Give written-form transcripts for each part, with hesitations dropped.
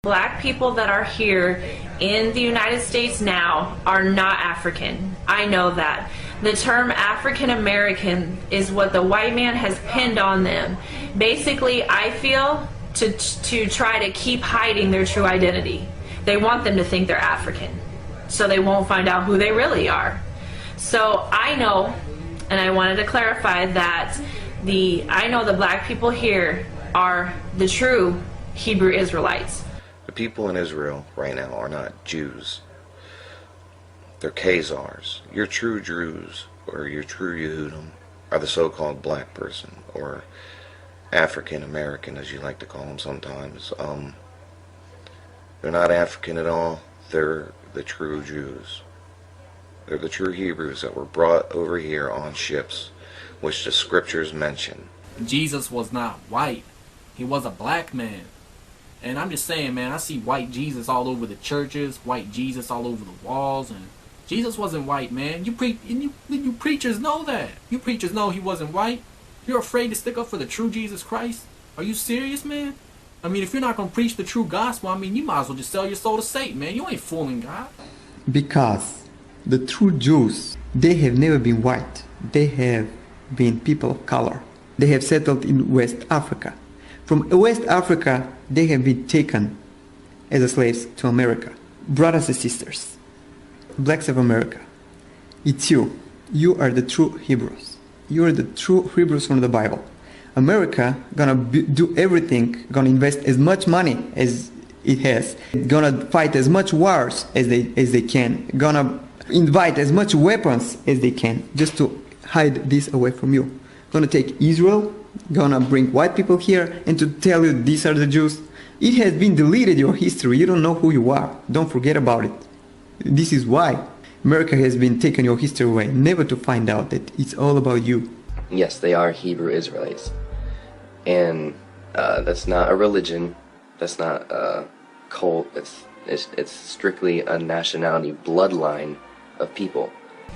Black people that are here in the United States now are not African. I know that. The term African American is what the white man has pinned on them. Basically, I feel to try to keep hiding their true identity. They want them to think they're African, so they won't find out who they really are. So I know, and I wanted to clarify that I know the black people here are the true Hebrew Israelites. The people in Israel right now are not Jews. They're Khazars. Your true Druze, or your true Yehudim, are the so-called black person, or African American, as you like to call them sometimes. They're not African at all. They're the true Jews. They're the true Hebrews that were brought over here on ships, which the scriptures mention. Jesus was not white. He was a black man. And I'm just saying, man, I see white Jesus all over the churches, white Jesus all over the walls, and Jesus wasn't white, man. You preachers know that. You preachers know he wasn't white. You're afraid to stick up for the true Jesus Christ? Are you serious, man? I mean, if you're not going to preach the true gospel, I mean, you might as well just sell your soul to Satan, man. You ain't fooling God. Because the true Jews, they have never been white. They have been people of color. They have settled in West Africa. From West Africa, they have been taken as slaves to America. Brothers and sisters, blacks of America, it's you. You are the true Hebrews. You are the true Hebrews from the Bible. America gonna do everything, gonna invest as much money as it has, gonna fight as much wars as they can, gonna invite as much weapons as they can, just to hide this away from you. Gonna take Israel, gonna bring white people here, and to tell you these are the Jews. It has been deleted, your history. You don't know who you are. Don't forget about it. This is why America has been taking your history away, never to find out that it's all about you. Yes, they are Hebrew Israelites. And that's not a religion. That's not a cult. It's strictly a nationality, bloodline of people.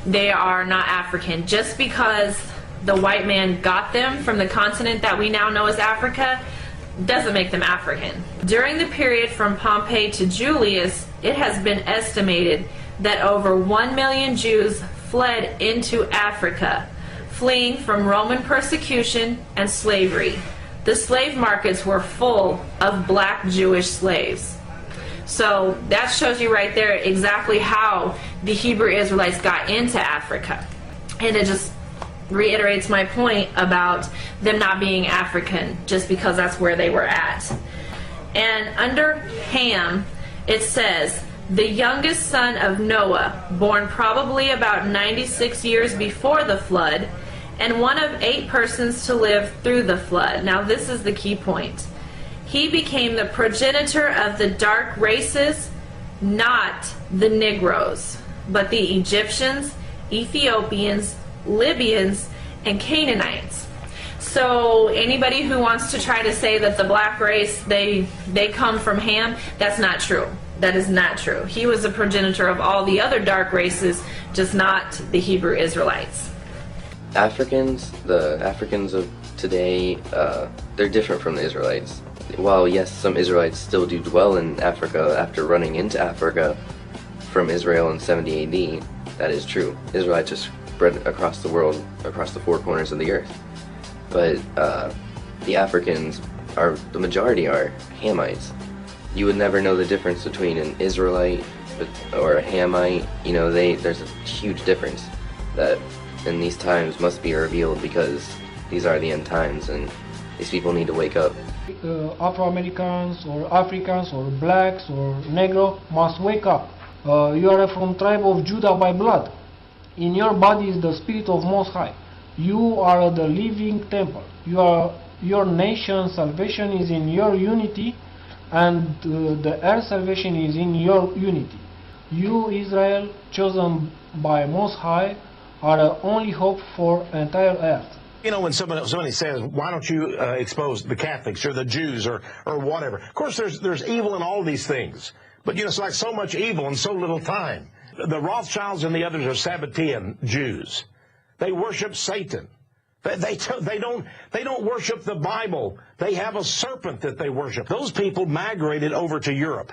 They are not African. Just because the white man got them from the continent that we now know as Africa doesn't make them African. During the period from Pompey to Julius, it has been estimated that over 1 million Jews fled into Africa, fleeing from Roman persecution and slavery. The slave markets were full of black Jewish slaves. So that shows you right there exactly how the Hebrew Israelites got into Africa. And it just reiterates my point about them not being African just because that's where they were at. And under Ham, it says, the youngest son of Noah, born probably about 96 years before the flood, and one of 8 persons to live through the flood. Now this is the key point. He became the progenitor of the dark races, not the Negroes, but the Egyptians, Ethiopians, Libyans, and Canaanites. So anybody who wants to try to say that the black race, they come from Ham, that's not true. That is not true. He was a progenitor of all the other dark races, just not the Hebrew Israelites. The Africans of today, they're different from the Israelites. While yes, some Israelites still do dwell in Africa after running into Africa from Israel in 70 AD, that is true. Israelites are spread across the world, across the 4 corners of the earth. But the Africans, the majority are Hamites. You would never know the difference between an Israelite or a Hamite. You know, there's a huge difference that in these times must be revealed, because these are the end times and these people need to wake up. Afro-Americans or Africans or blacks or Negro must wake up. You are from tribe of Judah by blood. In your body is the spirit of Most High. You are the living temple. Your nation's salvation is in your unity, and the earth's salvation is in your unity. You, Israel, chosen by Most High, are the only hope for entire earth. You know, when somebody says, why don't you expose the Catholics or the Jews or whatever? Of course, there's evil in all these things. But, you know, it's like so much evil in so little time. The Rothschilds and the others are Sabbatean Jews. They worship Satan. They don't worship the Bible. They have a serpent that they worship. Those people migrated over to Europe.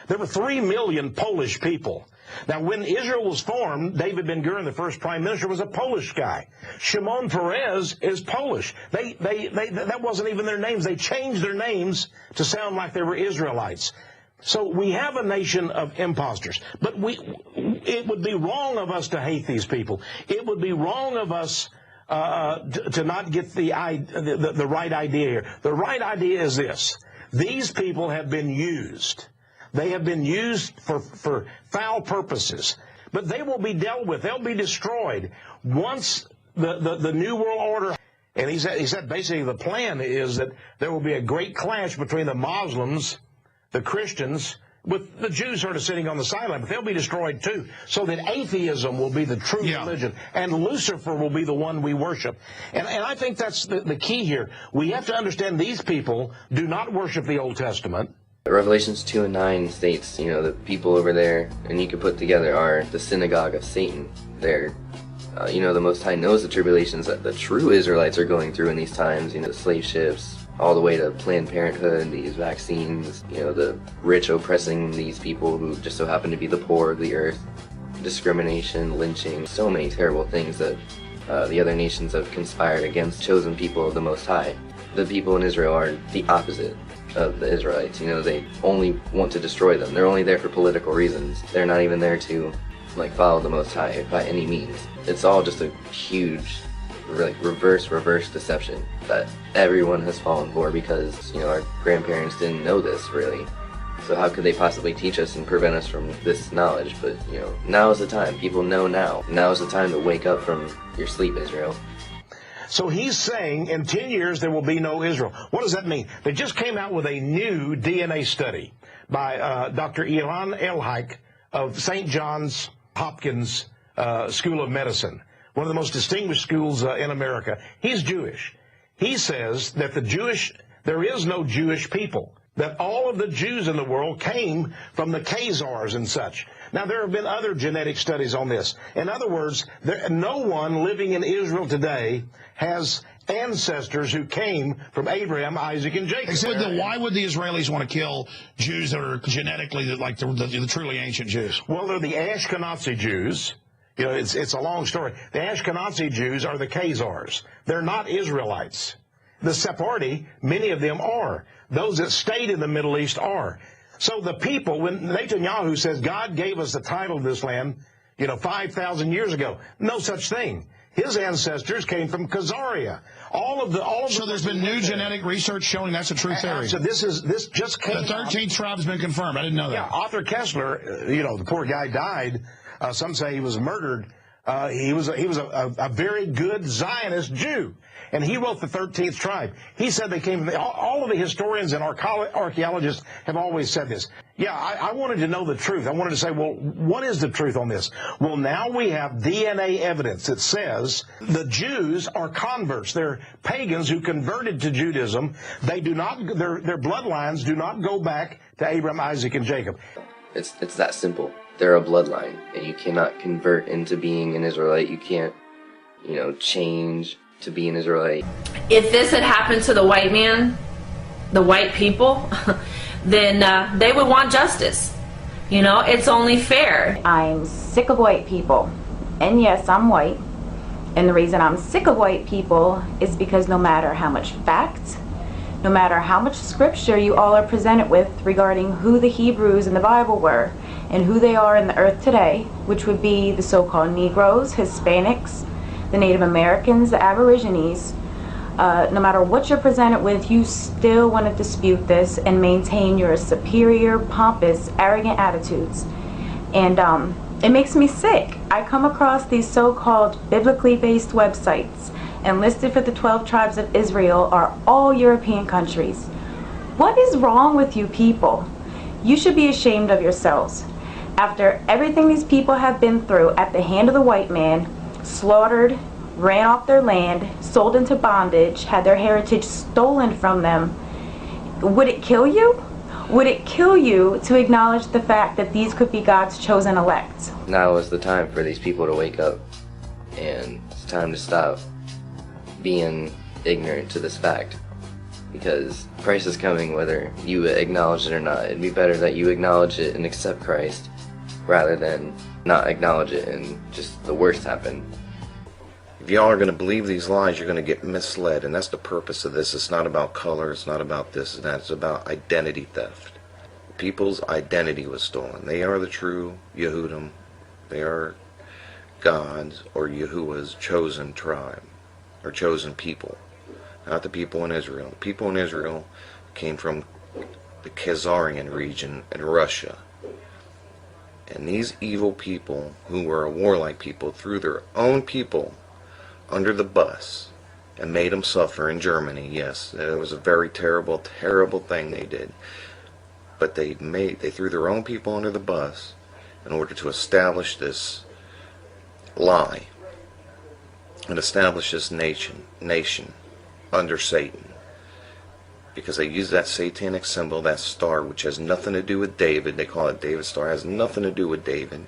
There were 3 million Polish people. Now, when Israel was formed, David Ben-Gurion, the first prime minister, was a Polish guy. Shimon Peres is Polish. That wasn't even their names. They changed their names to sound like they were Israelites. So we have a nation of imposters. But it would be wrong of us to hate these people. It would be wrong of us to not get the right idea here. The right idea is this. These people have been used. They have been used for foul purposes. But they will be dealt with. They'll be destroyed once the New World Order. And he said basically the plan is that there will be a great clash between the Muslims, the Christians, with the Jews sort of sitting on the sideline, but they'll be destroyed too. So that atheism will be the true religion, and Lucifer will be the one we worship. And I think that's the key here. We have to understand these people do not worship the Old Testament. Revelations 2:9 states, the people over there, and you can put together, are the synagogue of Satan. They're, the Most High knows the tribulations that the true Israelites are going through in these times, the slave ships, all the way to Planned Parenthood, these vaccines, the rich oppressing these people who just so happen to be the poor of the earth, discrimination, lynching, so many terrible things that the other nations have conspired against chosen people of the Most High. The people in Israel are the opposite of the Israelites. They only want to destroy them. They're only there for political reasons. They're not even there to follow the Most High by any means. It's all just a huge reverse deception that everyone has fallen for because our grandparents didn't know this really. So how could they possibly teach us and prevent us from this knowledge? But now is the time. People know now. Now is the time to wake up from your sleep, Israel. So he's saying in 10 years there will be no Israel. What does that mean? They just came out with a new DNA study by Dr. Ilan Elhaik of St. Johns Hopkins School of Medicine, one of the most distinguished schools in America. He's Jewish. He says that there is no Jewish people, that all of the Jews in the world came from the Khazars and such. Now, there have been other genetic studies on this. In other words, no one living in Israel today has ancestors who came from Abraham, Isaac, and Jacob. Why would the Israelis want to kill Jews that are genetically like the truly ancient Jews? Well, they're the Ashkenazi Jews. It's a long story. The Ashkenazi Jews are the Khazars. They're not Israelites. The Sephardi, many of them are. Those that stayed in the Middle East are. So the people, when Netanyahu says God gave us the title of this land, 5,000 years ago, no such thing. His ancestors came from Khazaria. So there's been new genetic research showing that's a true theory. So this just came. The 13th tribe has been confirmed. I didn't know that. Yeah, Arthur Kessler, the poor guy died. Some say he was murdered. He was a very good Zionist Jew, and he wrote the 13th tribe. He said they came from all of the historians and archaeologists have always said this. Yeah, I wanted to know the truth. I wanted to say, well, what is the truth on this? Well, now we have DNA evidence that says the Jews are converts. They're pagans who converted to Judaism. They do not. Their bloodlines do not go back to Abraham, Isaac, and Jacob. It's that simple. They're a bloodline, and you cannot convert into being an Israelite. You can't, change to be an Israelite. If this had happened to the white man, the white people, then they would want justice. It's only fair. I'm sick of white people. And yes, I'm white. And the reason I'm sick of white people is because no matter how much fact, no matter how much scripture you all are presented with regarding who the Hebrews in the Bible were, and who they are in the earth today, which would be the so-called Negroes, Hispanics, the Native Americans, the Aborigines, no matter what you're presented with, you still want to dispute this and maintain your superior, pompous, arrogant attitudes. And it makes me sick. I come across these so-called biblically based websites, and listed for the 12 tribes of Israel are all European countries. What is wrong with you people? You should be ashamed of yourselves. After everything these people have been through at the hand of the white man, slaughtered, ran off their land, sold into bondage, had their heritage stolen from them, would it kill you? Would it kill you to acknowledge the fact that these could be God's chosen elect? Now is the time for these people to wake up, and it's time to stop being ignorant to this fact, because Christ is coming whether you acknowledge it or not. It'd be better that you acknowledge it and accept Christ rather than not acknowledge it and just the worst happen. If y'all are going to believe these lies, you're going to get misled, and that's the purpose of this. It's not about color, it's not about this and that, it's about identity theft. People's identity was stolen. They are the true Yehudim. They are God's or Yahuwah's chosen tribe, or chosen people. Not the people in Israel. The people in Israel came from the Khazarian region in Russia. And these evil people, who were a warlike people, threw their own people under the bus and made them suffer in Germany. Yes, it was a very terrible, terrible thing they did. But they threw their own people under the bus in order to establish this lie and establish this nation under Satan. Because they use that satanic symbol, that star, which has nothing to do with David. They call it David's star. It has nothing to do with David.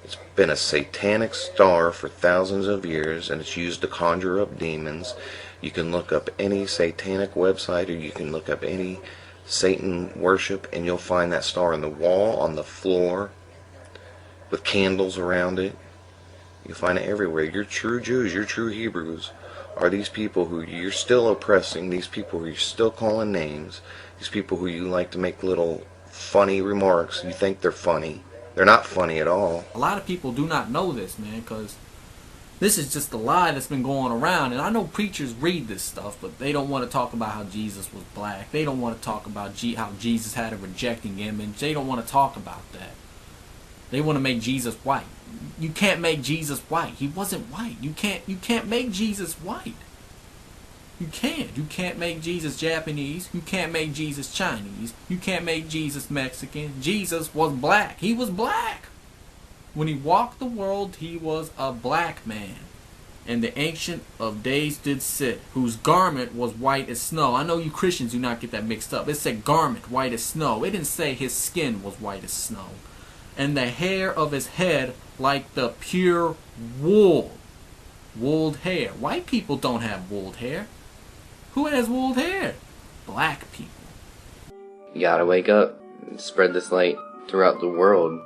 It's been a satanic star for thousands of years, and it's used to conjure up demons. You can look up any satanic website, or you can look up any Satan worship, and you'll find that star on the wall, on the floor, with candles around it. You'll find it everywhere. Your true Jews, your true Hebrews, are these people who you're still oppressing, these people who you're still calling names, these people who you like to make little funny remarks. You think they're funny. They're not funny at all. A lot of people do not know this, man, because this is just a lie that's been going around. And I know preachers read this stuff, but they don't want to talk about how Jesus was black. They don't want to talk about how Jesus had a rejecting image. They don't want to talk about that. They want to make Jesus white. You can't make Jesus white. He wasn't white. You can't make Jesus white. You can't. You can't make Jesus Japanese. You can't make Jesus Chinese. You can't make Jesus Mexican. Jesus was black. He was black. When he walked the world, he was a black man. And the Ancient of Days did sit, whose garment was white as snow. I know you Christians do not get that mixed up. It said garment white as snow. It didn't say his skin was white as snow. And the hair of his head like the pure wool. Wooled hair. White people don't have wooled hair. Who has wooled hair? Black people. You gotta wake up and spread this light throughout the world.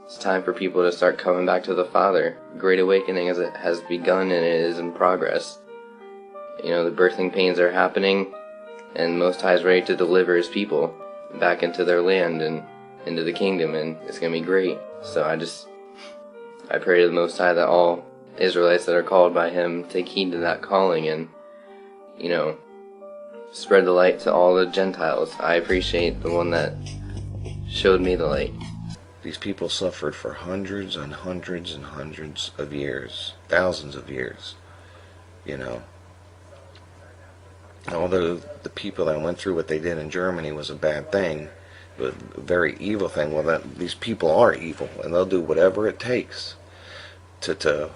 It's time for people to start coming back to the Father. Great awakening has begun, and it is in progress. You know, the birthing pains are happening, and Most High is ready to deliver his people back into their land and into the kingdom, and it's gonna be great. So I pray to the Most High that all Israelites that are called by him take heed to that calling and, you know, spread the light to all the Gentiles. I appreciate the one that showed me the light. These people suffered for hundreds and hundreds and hundreds of years, thousands of years, you know. Although the people that went through what they did in Germany was a bad thing, a very evil thing, well, these people are evil, and they'll do whatever it takes to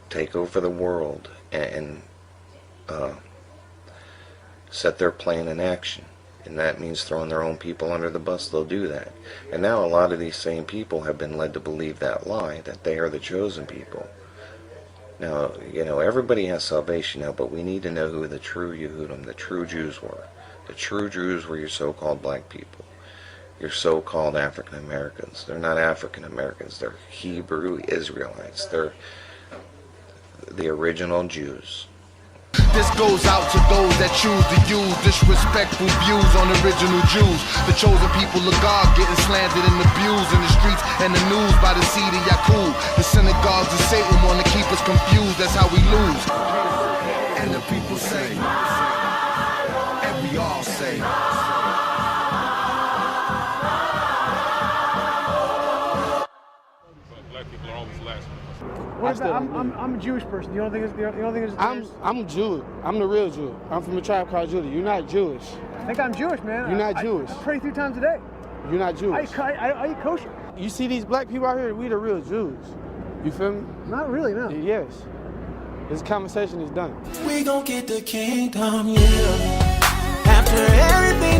take over the world and set their plan in action. And that means throwing their own people under the bus. They'll do that. And now a lot of these same people have been led to believe that lie, that they are the chosen people. Now, you know, everybody has salvation now, but we need to know who the true Yehudim, the true Jews were. The true Jews were your so-called black people. Your so-called African Americans. They're not African Americans. They're Hebrew Israelites. They're the original Jews. This goes out to those that choose to use disrespectful views on original Jews. The chosen people of God getting slandered and abused in the streets and the news by the seed of Yaqub. The synagogues of Satan want to keep us confused. That's how we lose. And the people say, and we all say, black people are always last. I'm a Jewish person. You don't think it's I'm Jewish. I'm the real Jew. I'm from a tribe called Judah. You're not Jewish. I think I'm Jewish, man. You're not Jewish. I pray 3 times a day. You're not Jewish. I eat kosher. You see these black people out here, we the real Jews. You feel me? Not really, no. Yes. This conversation is done. We gon' get the kingdom, yeah. After everything